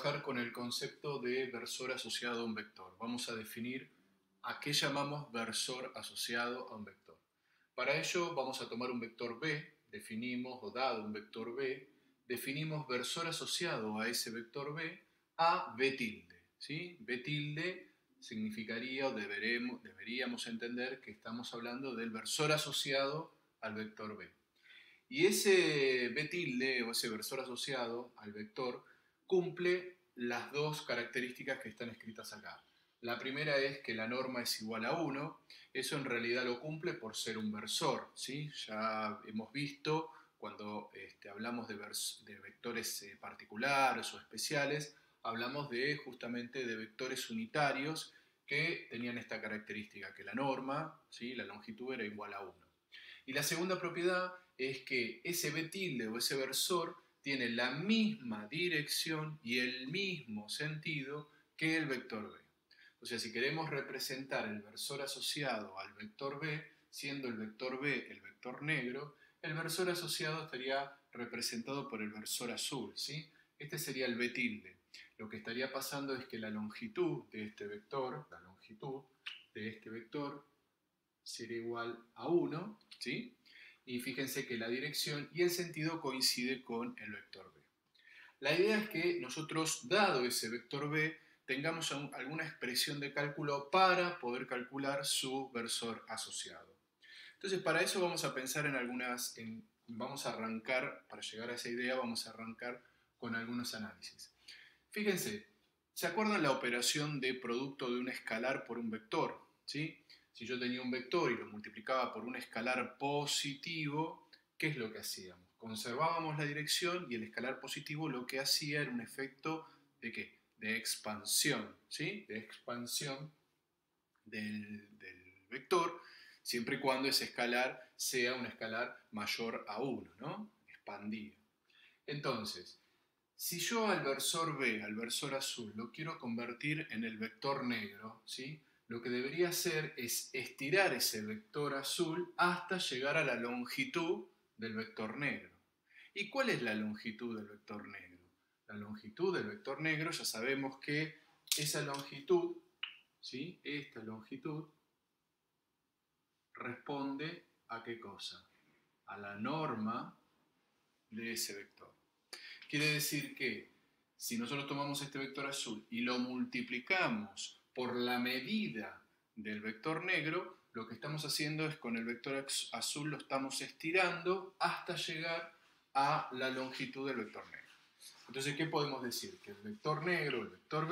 trabajar con el concepto de versor asociado a un vector. Vamos a definir a qué llamamos versor asociado a un vector. Para ello vamos a tomar un vector B, definimos, o dado un vector B, definimos versor asociado a ese vector B a B tilde. ¿Sí? B tilde significaría, o deberíamos entender, que estamos hablando del versor asociado al vector B. Y ese B tilde, o ese versor asociado al vector, cumple las dos características que están escritas acá. La primera es que la norma es igual a 1. Eso en realidad lo cumple por ser un versor, ¿sí? Ya hemos visto cuando hablamos de vectores particulares o especiales, hablamos justamente de vectores unitarios que tenían esta característica, que la norma, ¿sí?, la longitud era igual a 1. Y la segunda propiedad es que ese B tilde o ese versor tiene la misma dirección y el mismo sentido que el vector B. O sea, si queremos representar el versor asociado al vector B, siendo el vector B el vector negro, el versor asociado estaría representado por el versor azul, ¿sí? Este sería el B tilde. Lo que estaría pasando es que la longitud de este vector, sería igual a 1, ¿sí? Y fíjense que la dirección y el sentido coincide con el vector B. La idea es que nosotros, dado ese vector B, tengamos alguna expresión de cálculo para poder calcular su versor asociado. Entonces, para eso vamos a pensar vamos a arrancar, para llegar a esa idea, vamos a arrancar con algunos análisis. Fíjense, ¿se acuerdan la operación de producto de un escalar por un vector? ¿Sí? Si yo tenía un vector y lo multiplicaba por un escalar positivo, ¿qué es lo que hacíamos? Conservábamos la dirección y el escalar positivo lo que hacía era un efecto ¿de qué? De expansión, ¿sí? De expansión del vector, siempre y cuando ese escalar sea un escalar mayor a 1, ¿no? Expandido. Entonces, si yo al versor B, al versor azul, lo quiero convertir en el vector negro, ¿sí?, lo que debería hacer es estirar ese vector azul hasta llegar a la longitud del vector negro. ¿Y cuál es la longitud del vector negro? La longitud del vector negro, ya sabemos que esa longitud, ¿sí?, esta longitud responde a ¿qué cosa? A la norma de ese vector. Quiere decir que si nosotros tomamos este vector azul y lo multiplicamos por la medida del vector negro, lo que estamos haciendo es con el vector azul lo estamos estirando hasta llegar a la longitud del vector negro. Entonces, ¿qué podemos decir? Que el vector negro, el vector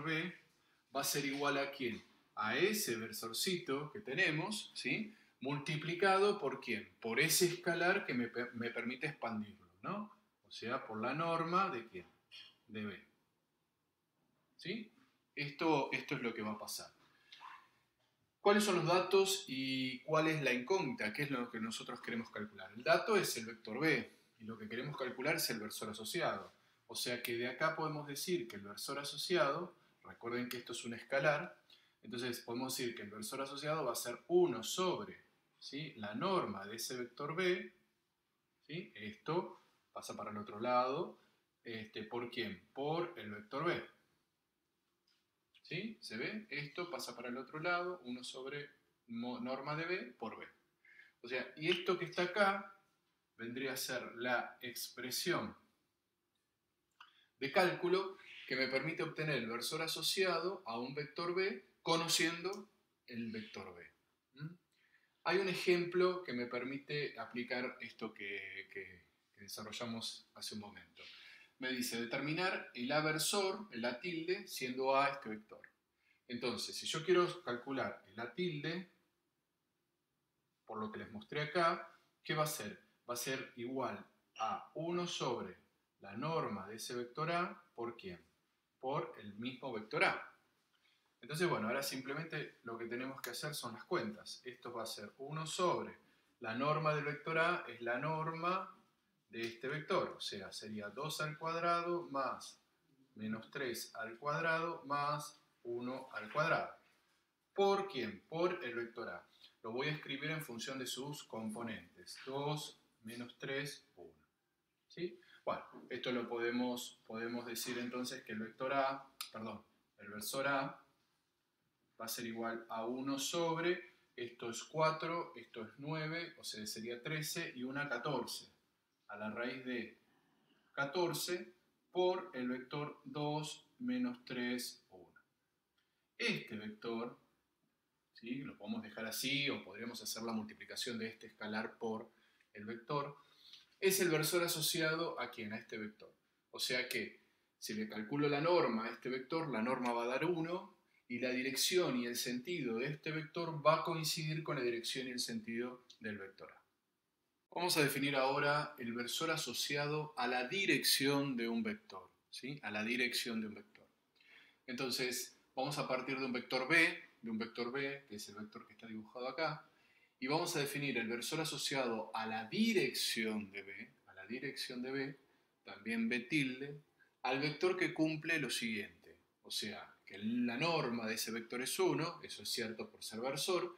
B va a ser igual ¿a quién? A ese versorcito que tenemos, ¿sí?, multiplicado por ¿quién? Por ese escalar que me permite expandirlo, ¿no? O sea, por la norma de ¿quién? De B. ¿Sí? Esto es lo que va a pasar. ¿Cuáles son los datos y cuál es la incógnita? ¿Qué es lo que nosotros queremos calcular? El dato es el vector B y lo que queremos calcular es el versor asociado. O sea que de acá podemos decir que el versor asociado, recuerden que esto es un escalar, entonces podemos decir que el versor asociado va a ser 1 sobre, ¿sí?, la norma de ese vector B, ¿sí? Esto pasa para el otro lado, ¿por quién? Por el vector B. ¿Sí? ¿Se ve? Esto pasa para el otro lado, 1 sobre norma de B por B. O sea, y esto que está acá vendría a ser la expresión de cálculo que me permite obtener el versor asociado a un vector B conociendo el vector B. Hay un ejemplo que me permite aplicar esto que desarrollamos hace un momento. Me dice determinar el aversor, el A tilde, siendo A este vector. Entonces, si yo quiero calcular el A tilde, por lo que les mostré acá, ¿qué va a ser? Va a ser igual a 1 sobre la norma de ese vector A, ¿por quién? Por el mismo vector A. Entonces, bueno, ahora simplemente lo que tenemos que hacer son las cuentas. Esto va a ser 1 sobre la norma del vector A, es la norma de este vector. O sea, sería 2 al cuadrado más menos 3 al cuadrado más 1 al cuadrado. ¿Por quién? Por el vector A. Lo voy a escribir en función de sus componentes. 2 menos 3, 1. ¿Sí? Bueno, esto lo podemos decir entonces que el versor A va a ser igual a 1 sobre, esto es 4, esto es 9, o sea, sería 13 y una 14, a la raíz de 14 por el vector 2 menos 3, 1. Este vector, ¿sí?, lo podemos dejar así o podríamos hacer la multiplicación de este escalar por el vector, es el versor asociado a ¿quién? A este vector. O sea que si le calculo la norma a este vector, la norma va a dar 1 y la dirección y el sentido de este vector va a coincidir con la dirección y el sentido del vector A. Vamos a definir ahora el versor asociado a la dirección de un vector, ¿sí? A la dirección de un vector. Entonces, vamos a partir de un vector B, que es el vector que está dibujado acá, y vamos a definir el versor asociado a la dirección de B, también B tilde, al vector que cumple lo siguiente. O sea, que la norma de ese vector es 1, eso es cierto por ser versor,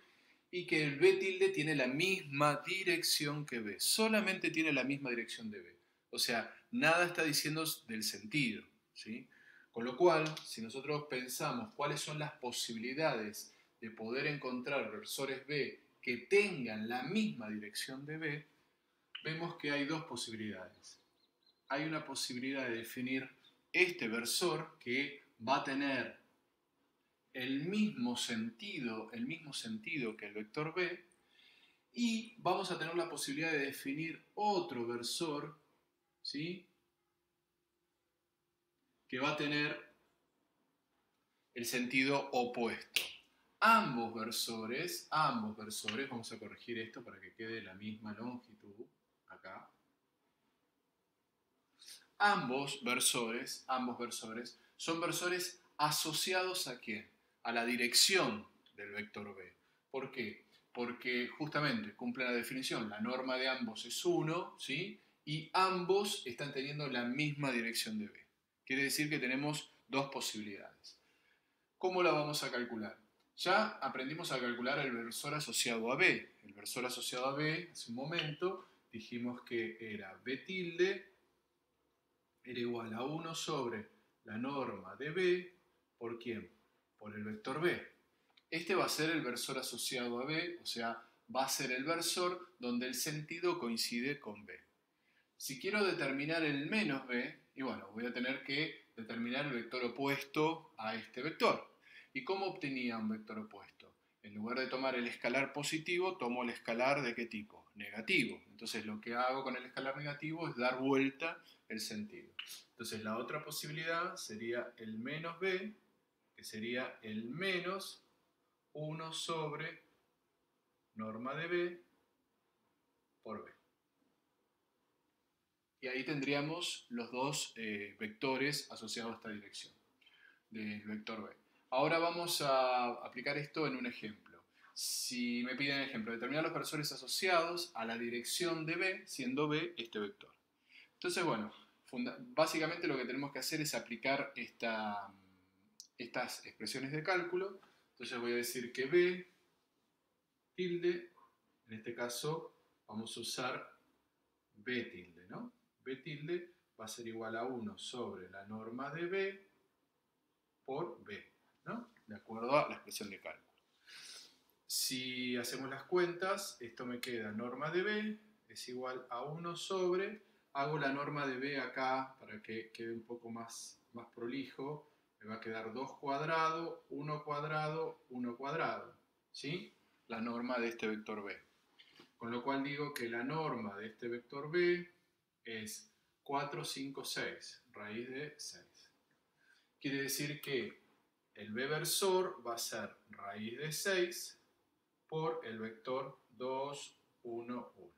y que el B tilde tiene la misma dirección que B, solamente tiene la misma dirección de B. O sea, nada está diciendo del sentido, ¿sí? Con lo cual, si nosotros pensamos cuáles son las posibilidades de poder encontrar versores B que tengan la misma dirección de B, vemos que hay dos posibilidades. Hay una posibilidad de definir este versor que va a tener el mismo sentido que el vector B, y vamos a tener la posibilidad de definir otro versor, ¿sí?, que va a tener el sentido opuesto. Ambos versores, vamos a corregir esto para que quede la misma longitud, acá. Ambos versores son versores asociados ¿a quién? A la dirección del vector B. ¿Por qué? Porque justamente cumple la definición, la norma de ambos es 1, ¿sí? Y ambos están teniendo la misma dirección de B. Quiere decir que tenemos dos posibilidades. ¿Cómo la vamos a calcular? Ya aprendimos a calcular el versor asociado a B. El versor asociado a B, hace un momento, dijimos que era B tilde, era igual a 1 sobre la norma de B, ¿por quién? Por el vector B. Este va a ser el versor asociado a B, o sea, va a ser el versor donde el sentido coincide con B. Si quiero determinar el menos B, y bueno, voy a tener que determinar el vector opuesto a este vector. ¿Y cómo obtenía un vector opuesto? En lugar de tomar el escalar positivo, tomo el escalar ¿de qué tipo? Negativo. Entonces lo que hago con el escalar negativo es dar vuelta el sentido. Entonces la otra posibilidad sería el menos B, que sería el menos 1 sobre norma de B por B. Y ahí tendríamos los dos vectores asociados a esta dirección del vector B. Ahora vamos a aplicar esto en un ejemplo. Si me piden ejemplo, determinar los versores asociados a la dirección de B, siendo B este vector. Entonces, bueno, básicamente lo que tenemos que hacer es aplicar estas expresiones de cálculo. Entonces voy a decir que B tilde, en este caso vamos a usar B tilde, ¿no? B tilde va a ser igual a 1 sobre la norma de B por B, ¿no? De acuerdo a la expresión de cálculo. Si hacemos las cuentas, esto me queda norma de B es igual a 1 sobre, hago la norma de B acá para que quede un poco más prolijo, me va a quedar 2 cuadrado, 1 cuadrado, 1 cuadrado, ¿sí? La norma de este vector B. Con lo cual digo que la norma de este vector B es 4, 5, 6, raíz de 6. Quiere decir que el B versor va a ser raíz de 6 por el vector 2, 1, 1.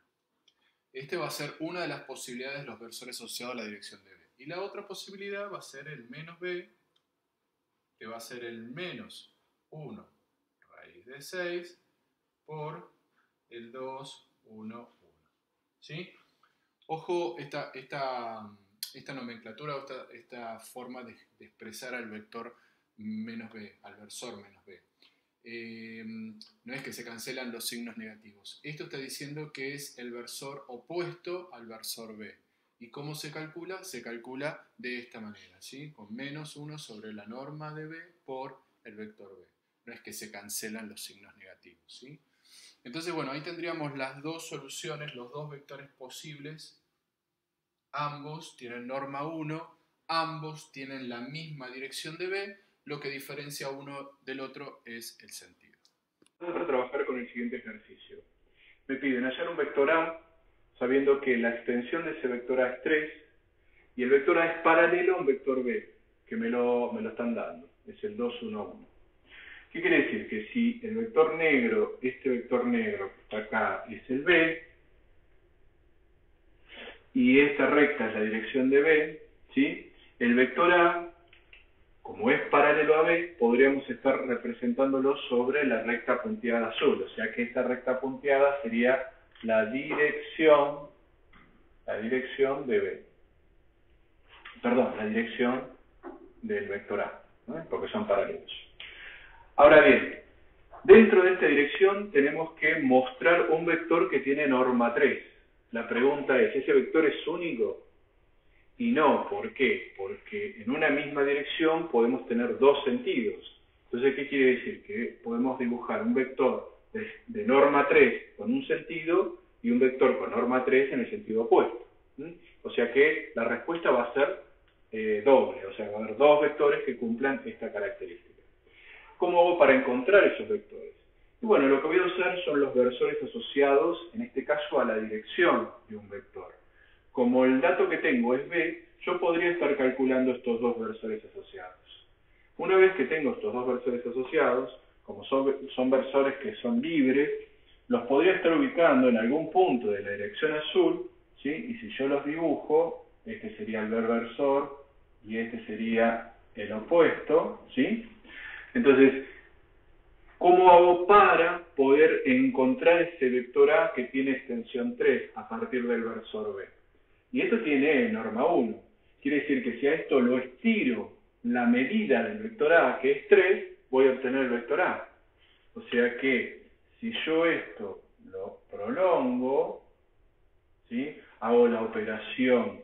Este va a ser una de las posibilidades de los versores asociados a la dirección de B. Y la otra posibilidad va a ser el menos B, que va a ser el menos 1 raíz de 6 por el 2, 1, 1. ¿Sí? Ojo, esta nomenclatura o esta forma de expresar al vector menos b, al versor menos b. No es que se cancelan los signos negativos. Esto está diciendo que es el versor opuesto al versor b. ¿Y cómo se calcula? Se calcula de esta manera, ¿sí? Con menos 1 sobre la norma de B por el vector B. No es que se cancelan los signos negativos, ¿sí? Entonces, bueno, ahí tendríamos las dos soluciones, los dos vectores posibles. Ambos tienen norma 1, ambos tienen la misma dirección de B, lo que diferencia uno del otro es el sentido. Vamos a trabajar con el siguiente ejercicio. Me piden hallar un vector A, sabiendo que la extensión de ese vector A es 3, y el vector A es paralelo a un vector B, que me lo están dando, es el 2, 1, 1. ¿Qué quiere decir? Que si el vector negro, este vector negro que está acá es el B, y esta recta es la dirección de B, ¿sí? El vector A, como es paralelo a B, podríamos estar representándolo sobre la recta punteada azul, o sea que esta recta punteada sería la dirección de B. Perdón, la dirección del vector A, ¿no? Porque son paralelos. Ahora bien, dentro de esta dirección tenemos que mostrar un vector que tiene norma 3. La pregunta es, ¿ese vector es único? Y no, ¿por qué? Porque en una misma dirección podemos tener dos sentidos. Entonces, ¿qué quiere decir? Que podemos dibujar un vector de norma 3 con un sentido y un vector con norma 3 en el sentido opuesto. O sea que la respuesta va a ser doble, o sea, va a haber dos vectores que cumplan esta característica. ¿Cómo hago para encontrar esos vectores? Y bueno, lo que voy a usar son los versores asociados, en este caso a la dirección de un vector. Como el dato que tengo es B, yo podría estar calculando estos dos versores asociados. Una vez que tengo estos dos versores asociados, como son versores que son libres, los podría estar ubicando en algún punto de la dirección azul, ¿sí? Y si yo los dibujo, este sería el versor y este sería el opuesto, ¿sí? Entonces, ¿cómo hago para poder encontrar ese vector A que tiene extensión 3 a partir del versor B? Y esto tiene norma 1. Quiere decir que si a esto lo estiro la medida del vector A, que es 3, voy a obtener el vector A. O sea que si yo esto lo prolongo, ¿sí? Hago la operación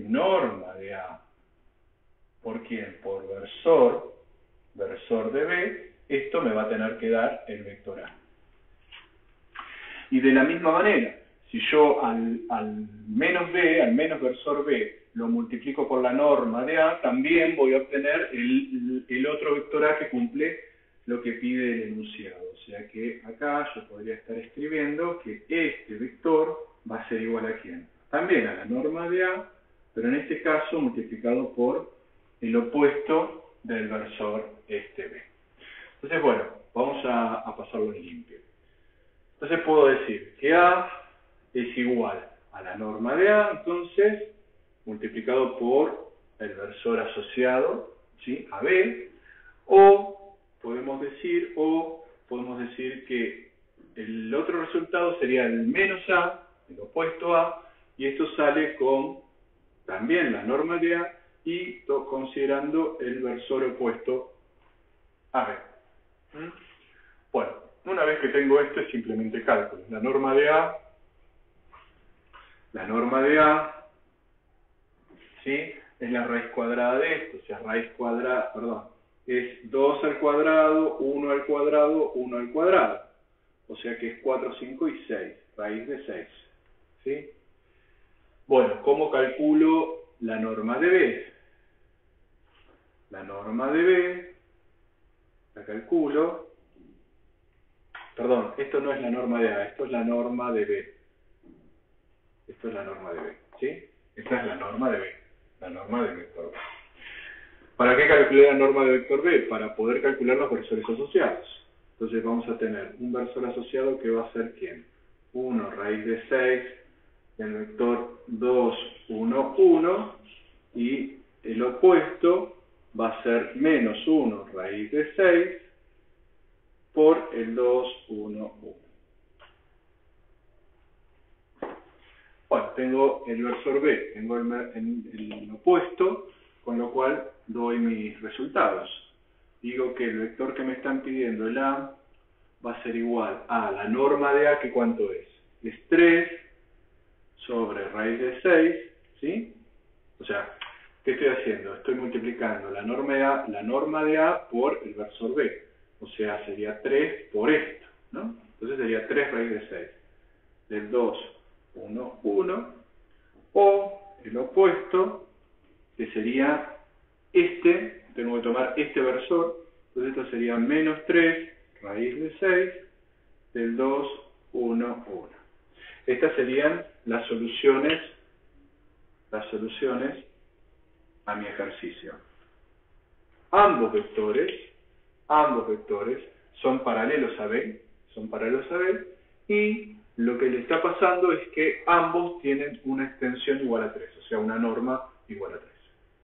norma de A. ¿Por quién? Por versor de B, esto me va a tener que dar el vector A. Y de la misma manera, si yo al menos B, al menos versor B, lo multiplico por la norma de A, también voy a obtener el otro vector A que cumple lo que pide el enunciado. O sea que acá yo podría estar escribiendo que este vector va a ser igual a ¿quién? También a la norma de A, pero en este caso multiplicado por el opuesto del versor B. Entonces, bueno, vamos a pasarlo en limpio. Entonces puedo decir que A es igual a la norma de A, entonces, multiplicado por el versor asociado, ¿sí? A B, o podemos decir que el otro resultado sería el menos A, el opuesto A, y esto sale con también la norma de A y considerando el versor opuesto a B. Bueno, una vez que tengo esto es simplemente cálculo. La norma de A, ¿sí? Es la raíz cuadrada de esto, o sea, raíz cuadrada, perdón, es 2 al cuadrado, 1 al cuadrado, 1 al cuadrado. O sea que es 4, 5 y 6, raíz de 6. ¿Sí? Bueno, ¿cómo calculo la norma de B? La norma de B, la calculo, perdón, esto no es la norma de A, esto es la norma de B. Esto es la norma de B, ¿sí? Esta es la norma de B, la norma del vector B. ¿Para qué calculé la norma de vector B? Para poder calcular los versores asociados. Entonces vamos a tener un versor asociado que va a ser ¿quién? 1 raíz de 6, el vector 2, 1, 1, y el opuesto va a ser menos 1 raíz de 6 por el 2, 1, 1. Bueno, tengo el versor B, tengo el opuesto, con lo cual doy mis resultados. Digo que el vector que me están pidiendo, el A, va a ser igual a la norma de A, que ¿cuánto es? Es 3 sobre raíz de 6, ¿sí? O sea, ¿qué estoy haciendo? Estoy multiplicando la norma de A por el versor B. O sea, sería 3 por esto, ¿no? Entonces sería 3 raíz de 6. Del 2, 1, 1. O el opuesto, que sería este, tengo que tomar este versor. Entonces esto sería menos 3 raíz de 6 del 2, 1, 1. Estas serían las soluciones a mi ejercicio. Ambos vectores son paralelos a B, y lo que le está pasando es que ambos tienen una extensión igual a 3, o sea, una norma igual a 3.